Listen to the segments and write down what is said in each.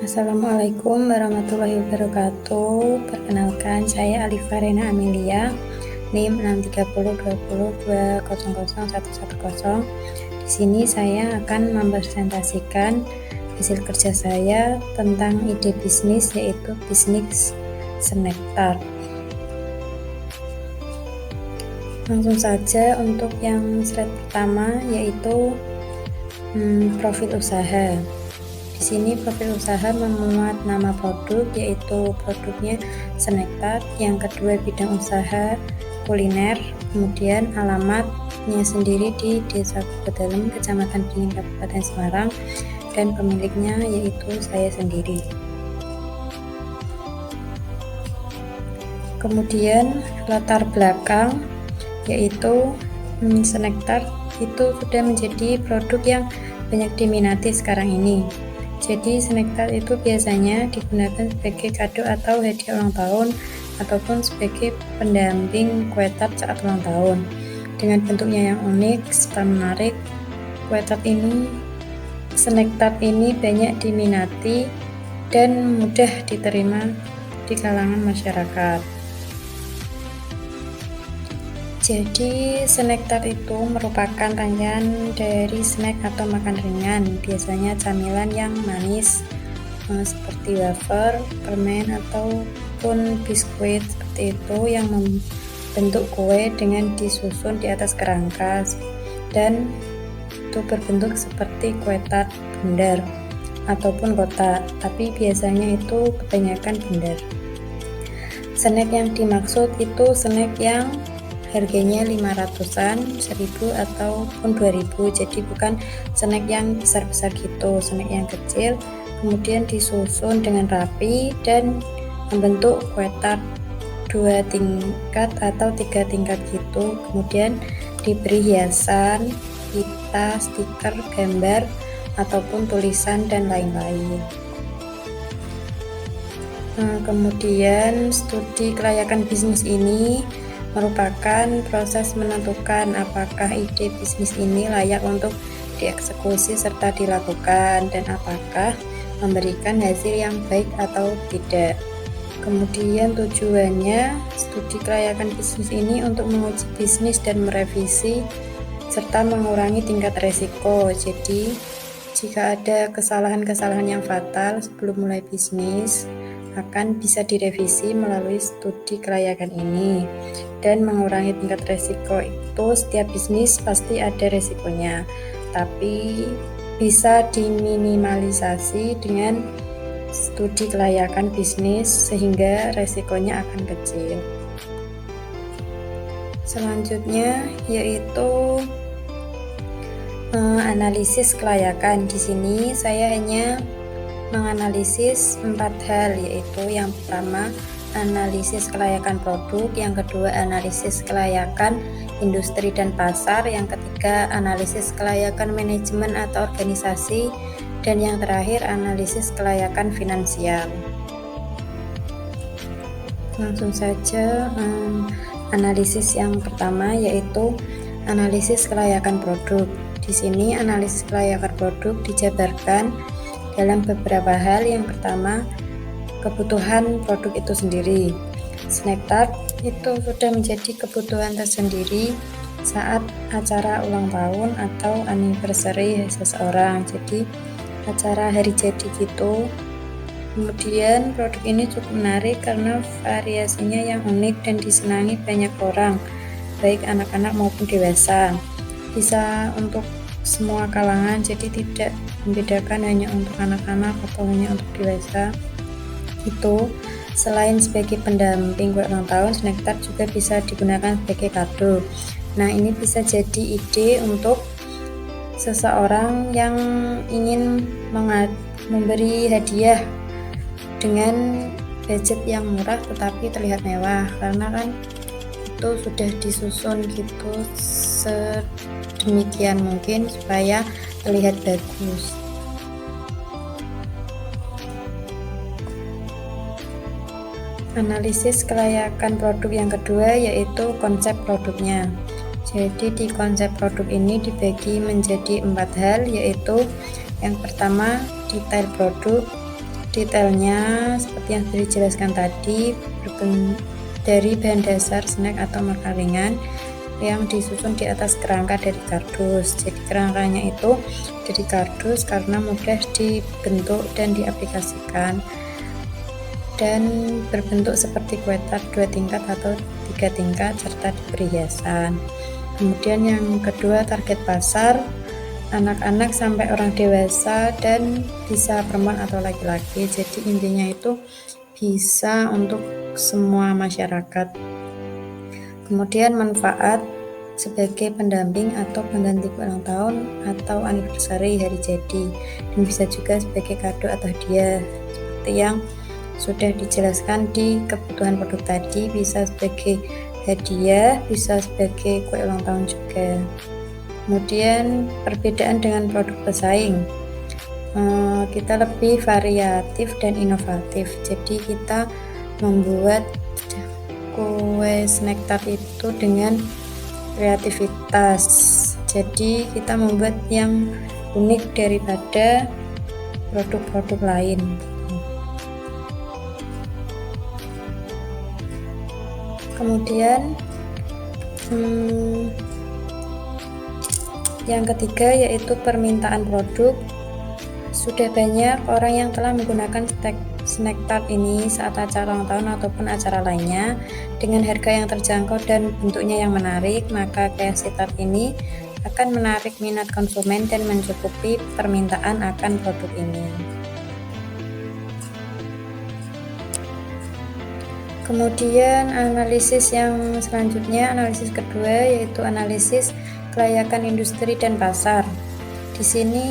Assalamualaikum warahmatullahi wabarakatuh. Perkenalkan, saya Alifa Rena Amelia, NIM 6302020101110. Di sini saya akan mempresentasikan hasil kerja saya tentang ide bisnis, yaitu bisnis snack tart. Langsung saja untuk yang slide pertama, yaitu profil usaha. Di sini profil usaha memuat nama produk, yaitu produknya snack tart. Yang kedua, bidang usaha kuliner. Kemudian alamatnya sendiri di Desa Kubedalem, Kecamatan Beringin, Kabupaten Semarang, dan pemiliknya yaitu saya sendiri. Kemudian latar belakang, yaitu snack tart itu sudah menjadi produk yang banyak diminati sekarang ini. Jadi snack tart itu biasanya digunakan sebagai kado atau hadiah ulang tahun ataupun sebagai pendamping kue tart saat ulang tahun. Dengan bentuknya yang unik serta menarik, snack tart ini banyak diminati dan mudah diterima di kalangan masyarakat. Jadi snack tart itu merupakan rangkaian dari snack atau makan ringan, biasanya camilan yang manis seperti wafer, permen, ataupun biskuit seperti itu yang membentuk kue dengan disusun di atas kerangka dan itu berbentuk seperti kue tart bundar ataupun kotak, tapi biasanya itu kebanyakan bundar. Snack yang dimaksud itu snack yang harganya 500-an, 1000 ataupun 2000. Jadi bukan snack yang besar-besar gitu, snack yang kecil, kemudian disusun dengan rapi dan membentuk kue tart 2 tingkat atau 3 tingkat gitu. Kemudian diberi hiasan, pita, stiker, gambar ataupun tulisan dan lain-lain. Kemudian studi kelayakan bisnis ini merupakan proses menentukan apakah ide bisnis ini layak untuk dieksekusi serta dilakukan dan apakah memberikan hasil yang baik atau tidak. Kemudian tujuannya studi kelayakan bisnis ini untuk menguji bisnis dan merevisi serta mengurangi tingkat resiko. Jadi jika ada kesalahan-kesalahan yang fatal sebelum mulai bisnis, akan bisa direvisi melalui studi kelayakan ini. Dan mengurangi tingkat resiko itu, setiap bisnis pasti ada resikonya, tapi bisa diminimalisasi dengan studi kelayakan bisnis sehingga resikonya akan kecil. Selanjutnya yaitu analisis kelayakan. Di sini saya hanya menganalisis 4 hal, yaitu yang pertama analisis kelayakan produk, yang kedua analisis kelayakan industri dan pasar, yang ketiga analisis kelayakan manajemen atau organisasi, dan yang terakhir analisis kelayakan finansial. Langsung saja analisis yang pertama, yaitu analisis kelayakan produk. Di sini analisis kelayakan produk dijabarkan dalam beberapa hal. Yang pertama, kebutuhan produk itu sendiri. Snack tart itu sudah menjadi kebutuhan tersendiri saat acara ulang tahun atau anniversary seseorang, jadi acara hari jadi gitu. Kemudian produk ini cukup menarik karena variasinya yang unik dan disenangi banyak orang, baik anak-anak maupun dewasa. Bisa untuk semua kalangan, jadi tidak membedakan hanya untuk anak-anak atau hanya untuk dewasa. Itu selain sebagai pendamping kue ulang tahun, snack tart juga bisa digunakan sebagai kado. Nah, ini bisa jadi ide untuk seseorang yang ingin memberi hadiah dengan budget yang murah tetapi terlihat mewah, karena kan itu sudah disusun gitu sedemikian mungkin supaya terlihat bagus. Analisis kelayakan produk yang kedua yaitu konsep produknya. Jadi di konsep produk ini dibagi menjadi 4 hal, yaitu yang pertama detail produk, detailnya seperti yang sudah dijelaskan tadi, dari bahan dasar snack atau makanan ringan yang disusun di atas kerangka dari kardus. Jadi kerangkanya itu dari kardus karena mudah dibentuk dan diaplikasikan, dan berbentuk seperti kue tart 2 tingkat atau 3 tingkat serta diberi hiasan. Kemudian yang kedua, target pasar anak-anak sampai orang dewasa dan bisa perempuan atau laki-laki. Jadi intinya itu bisa untuk semua masyarakat. Kemudian manfaat sebagai pendamping atau pengganti ulang tahun atau anniversary hari jadi, dan bisa juga sebagai kado atau hadiah seperti yang sudah dijelaskan di kebutuhan produk tadi. Bisa sebagai hadiah, bisa sebagai kue ulang tahun juga. Kemudian perbedaan dengan produk pesaing, kita lebih variatif dan inovatif. Jadi kita membuat kue snack tart itu dengan kreativitas. Jadi kita membuat yang unik daripada produk-produk lain. Kemudian yang ketiga yaitu permintaan produk. Sudah banyak orang yang telah menggunakan snack tart ini saat acara ulang tahun ataupun acara lainnya dengan harga yang terjangkau dan bentuknya yang menarik, maka kreasi tart ini akan menarik minat konsumen dan mencukupi permintaan akan produk ini. Kemudian analisis yang selanjutnya, analisis kedua yaitu analisis kelayakan industri dan pasar. Di sini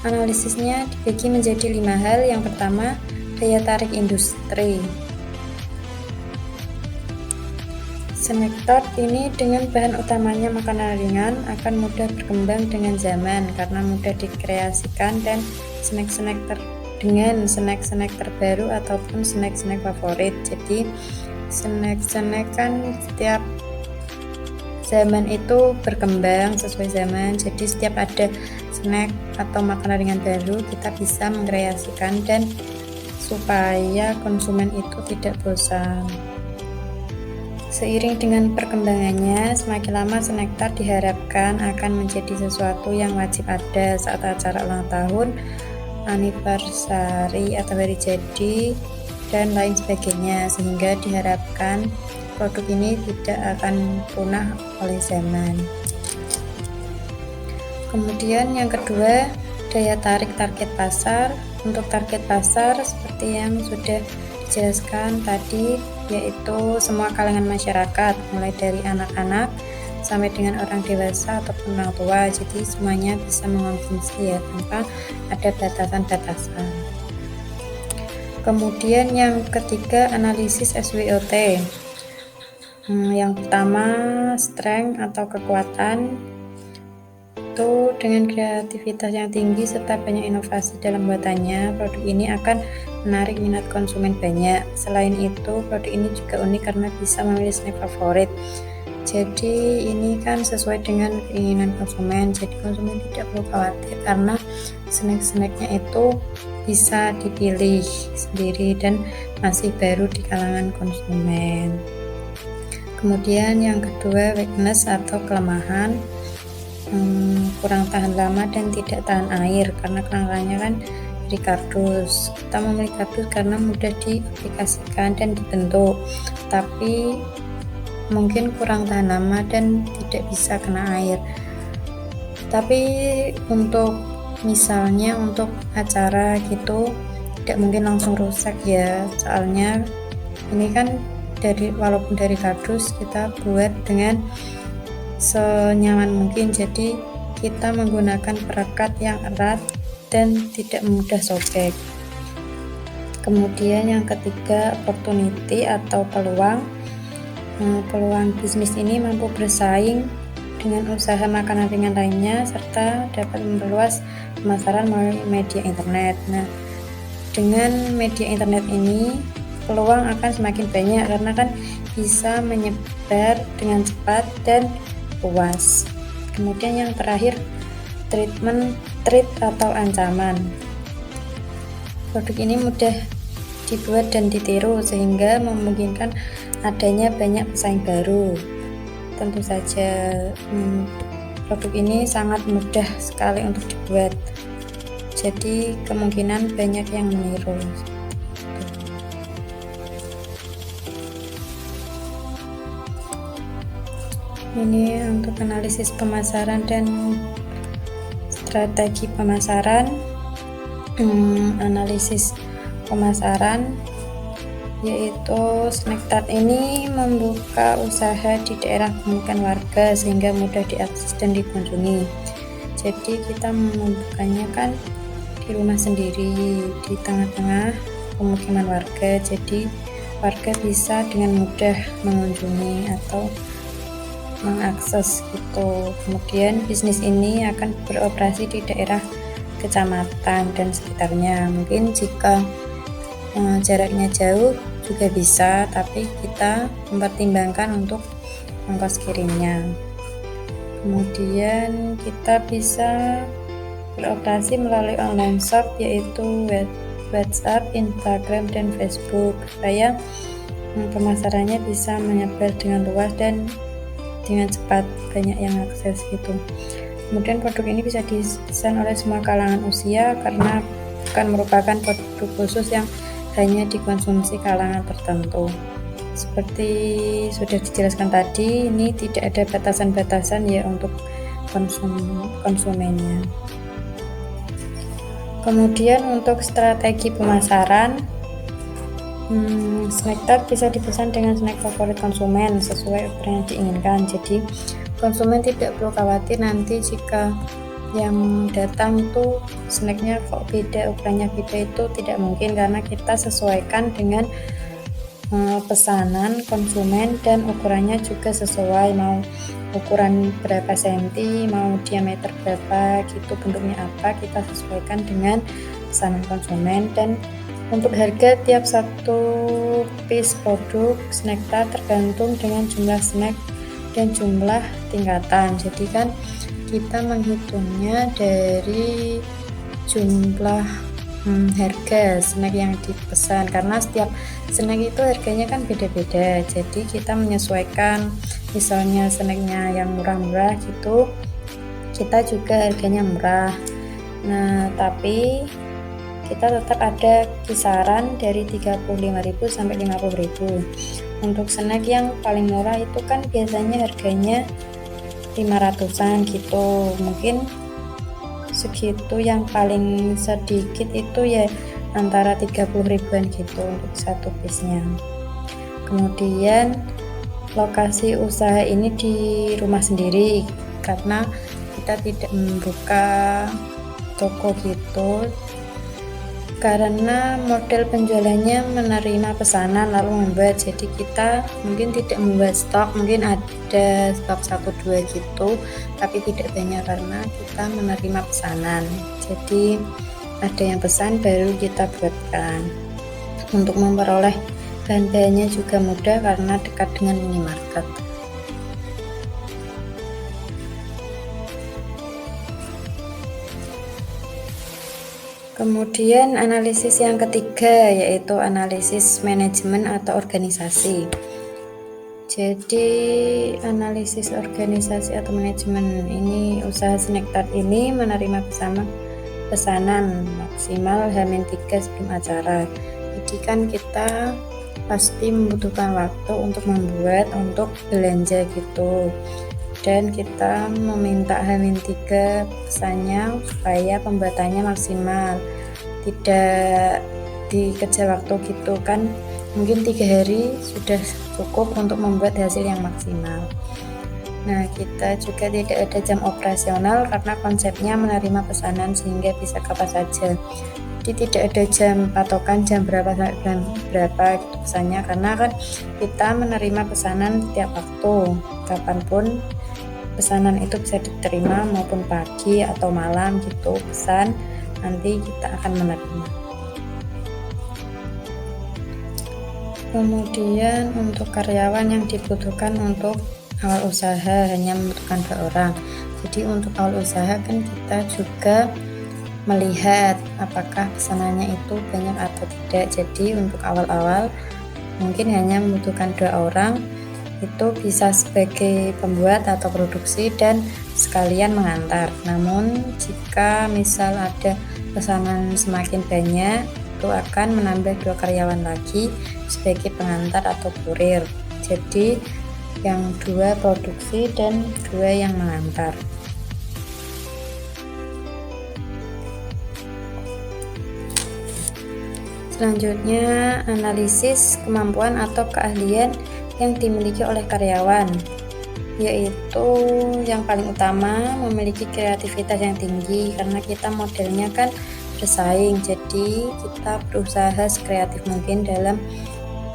analisisnya dibagi menjadi 5 hal. Yang pertama, daya tarik industri. Snack tart ini dengan bahan utamanya makanan ringan akan mudah berkembang dengan zaman karena mudah dikreasikan dan dengan snack terbaru ataupun snack favorit. Jadi snack kan setiap zaman itu berkembang sesuai zaman. Jadi setiap ada snack atau makanan ringan baru, kita bisa mengkreasikan dan supaya konsumen itu tidak bosan. Seiring dengan perkembangannya, semakin lama snack tart diharapkan akan menjadi sesuatu yang wajib ada saat acara ulang tahun, anniversary atau hari jadi, dan lain sebagainya, sehingga diharapkan produk ini tidak akan punah oleh zaman. Kemudian yang kedua, daya tarik target pasar. Untuk target pasar seperti yang sudah dijelaskan tadi, yaitu semua kalangan masyarakat, mulai dari anak-anak sampai dengan orang dewasa ataupun orang tua. Jadi semuanya bisa mengkonsumsi ya, tanpa ada batasan-batasan. Kemudian yang ketiga, analisis SWOT. Yang pertama, strength atau kekuatan. Itu dengan kreativitas yang tinggi serta banyak inovasi dalam buatannya, produk ini akan menarik minat konsumen banyak. Selain itu, produk ini juga unik karena bisa memilih snack favorit. Jadi ini kan sesuai dengan keinginan konsumen. Jadi konsumen tidak perlu khawatir karena snack-snacknya itu bisa dipilih sendiri dan masih baru di kalangan konsumen. Kemudian yang kedua, weakness atau kelemahan. Kurang tahan lama dan tidak tahan air karena kerangkanya kan dari kardus. Kita memilih kardus karena mudah diaplikasikan dan dibentuk, tapi mungkin kurang tahan lama dan tidak bisa kena air. Tapi untuk misalnya untuk acara gitu tidak mungkin langsung rusak ya, soalnya ini kan walaupun dari kardus, kita buat dengan senyaman mungkin. Jadi kita menggunakan perekat yang erat dan tidak mudah sobek. Kemudian yang ketiga, opportunity atau peluang. Peluang bisnis ini mampu bersaing dengan usaha makanan ringan lainnya serta dapat memperluas pemasaran melalui media internet. Nah, dengan media internet ini peluang akan semakin banyak karena kan bisa menyebar dengan cepat dan luas. Kemudian yang terakhir, threat atau ancaman. Produk ini mudah dibuat dan ditiru sehingga memungkinkan adanya banyak pesaing baru. Tentu saja produk ini sangat mudah sekali untuk dibuat, jadi kemungkinan banyak yang meniru. Ini untuk analisis pemasaran dan strategi pemasaran. Analisis pemasaran yaitu snack tart ini membuka usaha di daerah pemukiman warga sehingga mudah diakses dan dikunjungi. Jadi kita membukanya kan di rumah sendiri di tengah-tengah pemukiman warga, jadi warga bisa dengan mudah mengunjungi atau mengakses gitu. Kemudian bisnis ini akan beroperasi di daerah kecamatan dan sekitarnya. Mungkin jika jaraknya jauh juga bisa, tapi kita mempertimbangkan untuk ongkos kirimnya. Kemudian kita bisa beroperasi melalui online shop yaitu WhatsApp, Instagram, dan Facebook supaya pemasarannya bisa menyebar dengan luas dan dengan cepat, banyak yang akses gitu. Kemudian produk ini bisa dipesan oleh semua kalangan usia karena bukan merupakan produk khusus yang hanya dikonsumsi kalangan tertentu. Seperti sudah dijelaskan tadi, ini tidak ada batasan-batasan ya untuk konsumennya. Kemudian untuk strategi pemasaran, snack tart bisa dipesan dengan snack favorit konsumen sesuai ukuran yang diinginkan. Jadi konsumen tidak perlu khawatir nanti jika yang datang itu snacknya kok beda, ukurannya beda, itu tidak mungkin karena kita sesuaikan dengan pesanan konsumen dan ukurannya juga sesuai, mau ukuran berapa senti, mau diameter berapa gitu, bentuknya apa, kita sesuaikan dengan pesanan konsumen. Dan untuk harga tiap satu piece produk snack tart tergantung dengan jumlah snack dan jumlah tingkatan. Jadi kan kita menghitungnya dari jumlah harga snack yang dipesan, karena setiap snack itu harganya kan beda-beda. Jadi kita menyesuaikan, misalnya snacknya yang murah-murah gitu, kita juga harganya murah. Nah, tapi kita tetap ada kisaran dari 35.000 sampai 50.000. Untuk snack yang paling murah itu kan biasanya harganya 500-an gitu, mungkin segitu. Yang paling sedikit itu ya antara 30 ribuan gitu untuk satu piece nya. Kemudian lokasi usaha ini di rumah sendiri karena kita tidak membuka toko gitu, karena model penjualannya menerima pesanan lalu membuat. Jadi kita mungkin tidak membuat stok, mungkin ada stok 1-2 gitu, tapi tidak banyak karena kita menerima pesanan. Jadi ada yang pesan baru kita buatkan. Untuk memperoleh bahan-bahannya juga mudah karena dekat dengan minimarket. Kemudian analisis yang ketiga yaitu analisis manajemen atau organisasi. Jadi analisis organisasi atau manajemen ini, usaha snack tart ini menerima pesanan maksimal H-3 sebelum acara. Jadi kan kita pasti membutuhkan waktu untuk membuat, untuk belanja gitu, dan kita meminta H-3 pesannya supaya pembuatannya maksimal, tidak dikejar waktu gitu kan. Mungkin 3 hari sudah cukup untuk membuat hasil yang maksimal. Nah, kita juga tidak ada jam operasional karena konsepnya menerima pesanan sehingga bisa kapan saja. Jadi tidak ada jam patokan jam berapa sampai jam berapa gitu pesannya, karena kan kita menerima pesanan setiap waktu, kapanpun pesanan itu bisa diterima, maupun pagi atau malam gitu pesan, nanti kita akan menerima. Kemudian untuk karyawan yang dibutuhkan untuk awal usaha hanya membutuhkan 2 orang. Jadi untuk awal usaha kan kita juga melihat apakah pesanannya itu banyak atau tidak. Jadi untuk awal-awal mungkin hanya membutuhkan 2 orang, itu bisa sebagai pembuat atau produksi dan sekalian mengantar. Namun jika misal ada pesanan semakin banyak, itu akan menambah 2 karyawan lagi sebagai pengantar atau kurir. Jadi yang 2 produksi dan 2 yang mengantar. Selanjutnya, analisis kemampuan atau keahlian yang dimiliki oleh karyawan, yaitu yang paling utama memiliki kreativitas yang tinggi, karena kita modelnya kan bersaing, jadi kita berusaha sekreatif mungkin dalam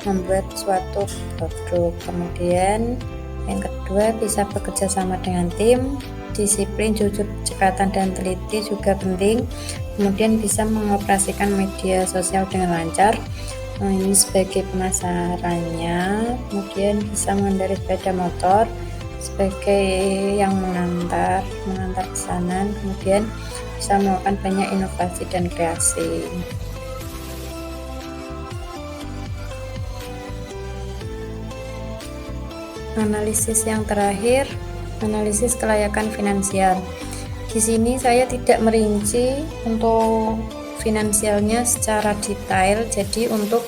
membuat suatu produk. Kemudian yang kedua, bisa bekerja sama dengan tim, disiplin, jujur, cekatan, dan teliti juga penting. Kemudian bisa mengoperasikan media sosial dengan lancar. Nah, ini sebagai pemasarannya. Kemudian bisa mengendarai sepeda motor sebagai yang mengantar pesanan. Kemudian bisa melakukan banyak inovasi dan kreasi. Analisis yang terakhir, analisis kelayakan finansial. Di sini saya tidak merinci untuk finansialnya secara detail, jadi untuk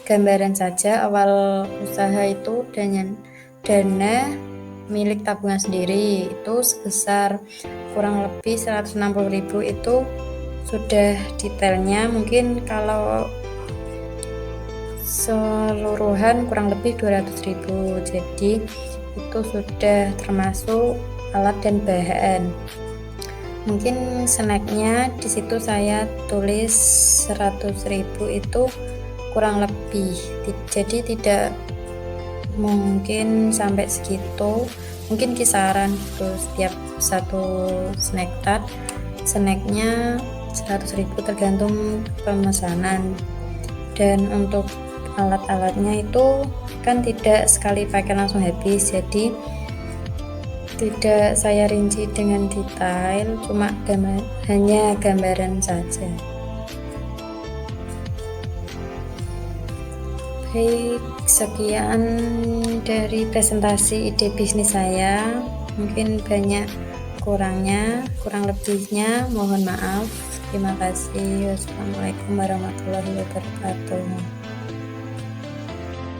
gambaran saja awal usaha itu dana milik tabungan sendiri itu sebesar kurang lebih 160.000, itu sudah detailnya. Mungkin kalau seluruhan kurang lebih 200.000, jadi itu sudah termasuk alat dan bahan. Mungkin snacknya di situ saya tulis 100.000 itu kurang lebih, jadi tidak mungkin sampai segitu, mungkin kisaran itu setiap satu snack tart snacknya 100.000 tergantung pemesanan. Dan untuk alat-alatnya itu kan tidak sekali pakai langsung habis, jadi tidak saya rinci dengan detail, cuma hanya gambaran saja. Baik, sekian dari presentasi ide bisnis saya. Mungkin banyak kurangnya, kurang lebihnya mohon maaf. Terima kasih. Wassalamualaikum warahmatullahi wabarakatuh.